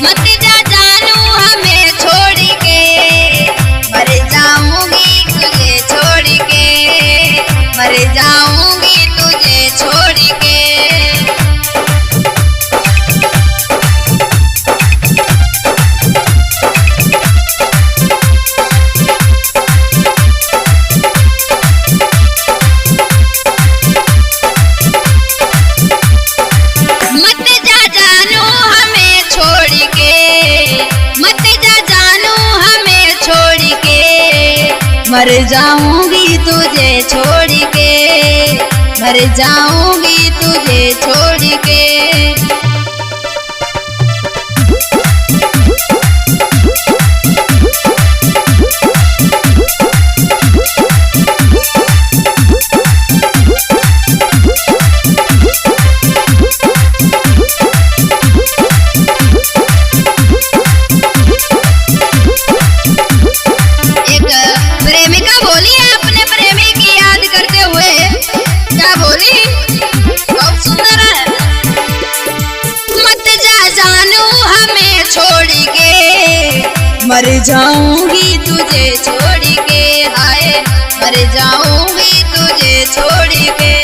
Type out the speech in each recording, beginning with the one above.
मत जा जानू हमें छोड़ के, मर जाऊंगी तुझे छोड़ के, मर जाऊंगी तुझे छोड़ के। मर जाऊंगी तुझे छोड़ के, मर जाऊंगी तुझे छोड़ के। मर जाऊंगी तुझे छोड़ के, हाय मर जाऊंगी तुझे छोड़ के।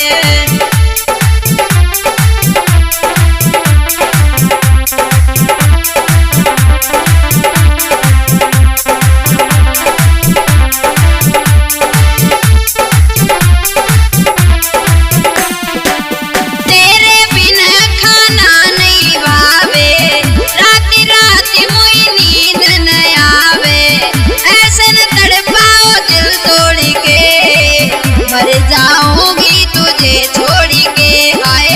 मर जाऊंगी तुझे छोड़ के, हाय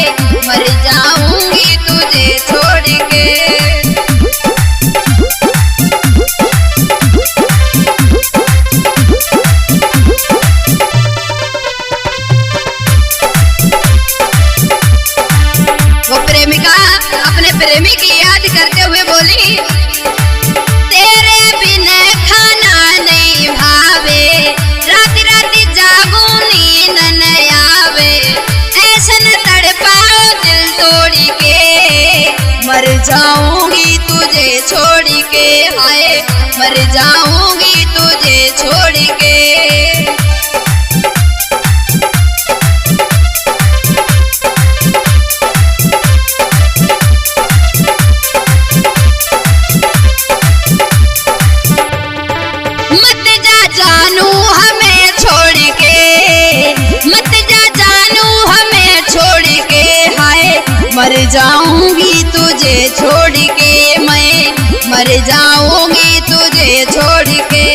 मर जाऊंगी तुझे छोड़ के। वो प्रेमिका अपने प्रेमी की याद करते हुए बोली, तेरे बिना खाना नहीं भावे, रात रात जागू नींद न आवे, ऐसन तड़पाओ दिल तोड़ के। मर जाऊंगी तुझे छोड़ के, हाय मर जाऊंगी तुझे छोड़ के। मत जा जानू हमें छोड़ के, मत जा जानू हमें छोड़ के, हाय मर जाऊंगी तुझे छोड़ के, मैं मर जाऊंगी तुझे छोड़ के।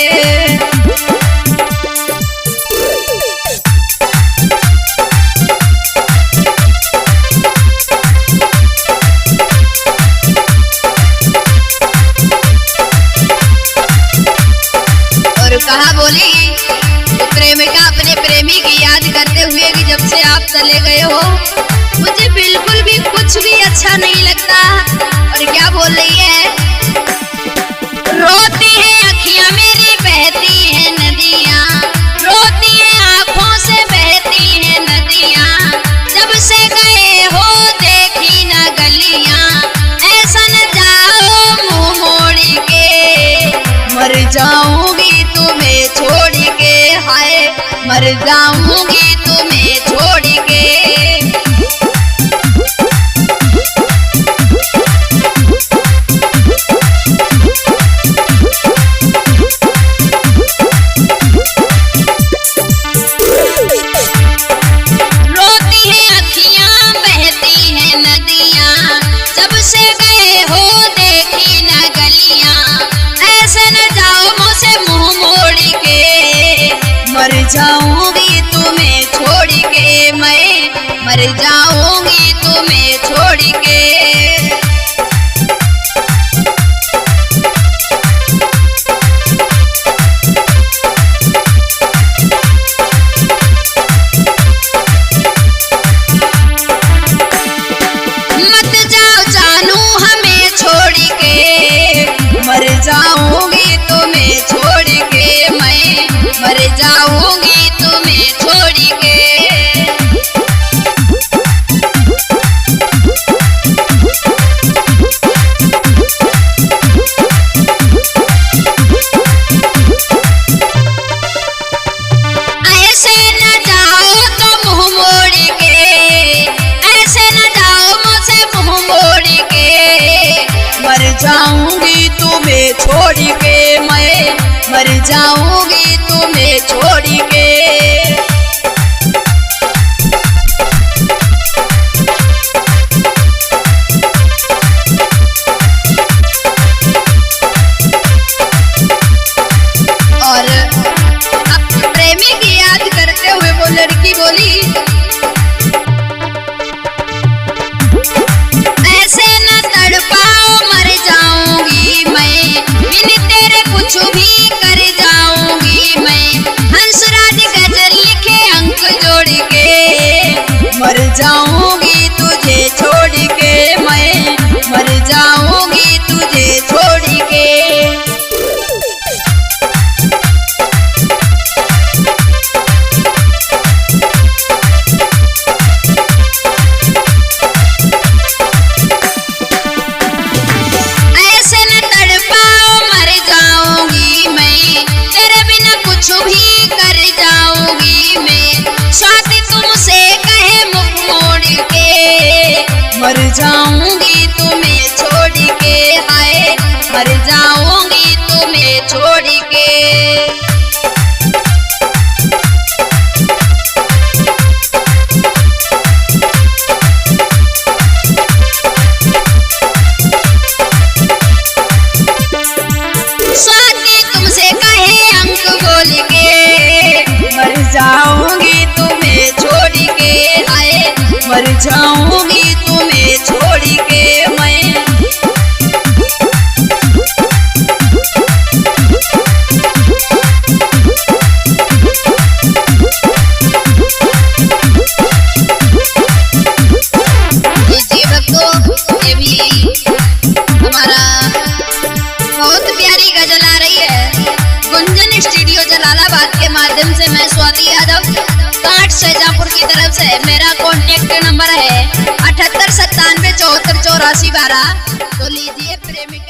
और कहा बोली तो प्रेमिका अपने प्रेमी की याद करते हुए कि जब से आप चले गए हो मुझे बिल्कुल भी कुछ भी अच्छा नहीं लगता। और क्या बोल रही है, रोती है अखियां मेरी बहती है नदियां, रोती है आंखों से बहती है नदियां, जब से गए हो देखी ना गलियां, ऐसा न जाओ मुंह मोड़ के। मर जाऊंगी तुम्हें छोड़ के, हाय मर जाऊंगी तुम्हें छोड़ के। जाऊंगी तुम्हें छोड़ के, मैं मर जाऊंगी तुम्हें छोड़ के। और अपने प्रेमी की याद करते हुए वो लड़की बोली, ऐसे न तड़पाओ मर जाऊंगी मैं, बिन तेरे कुछ भी कर जाऊंगी मैं। हंसराज गजल लिखे अंक जोड़ के, मर जाऊंगी तुझे छोड़ के, मैं मर जाऊंगी तुझे छोड़ के। मर जाऊंगी तुम्हें छोड़ के, हाय मर जाऊंगी तुम्हें छोड़ के। स्वाति तुमसे कहे अंक बोल के, मर जाऊंगी तुम्हें छोड़ के, हाय मर जाऊंगी तुम्हें छोड़ के मैं। जी भक्तों, ये भी हमारा बहुत प्यारी गजल आ रही है गुंजन स्टूडियो जलालाबाद के माध्यम से। मैं स्वाति यादव काट शाहजहांपुर की तरफ से। मेरा कॉन्टेक्ट नंबर है 78 97 74 84 12। तो लीजिए प्रेमी।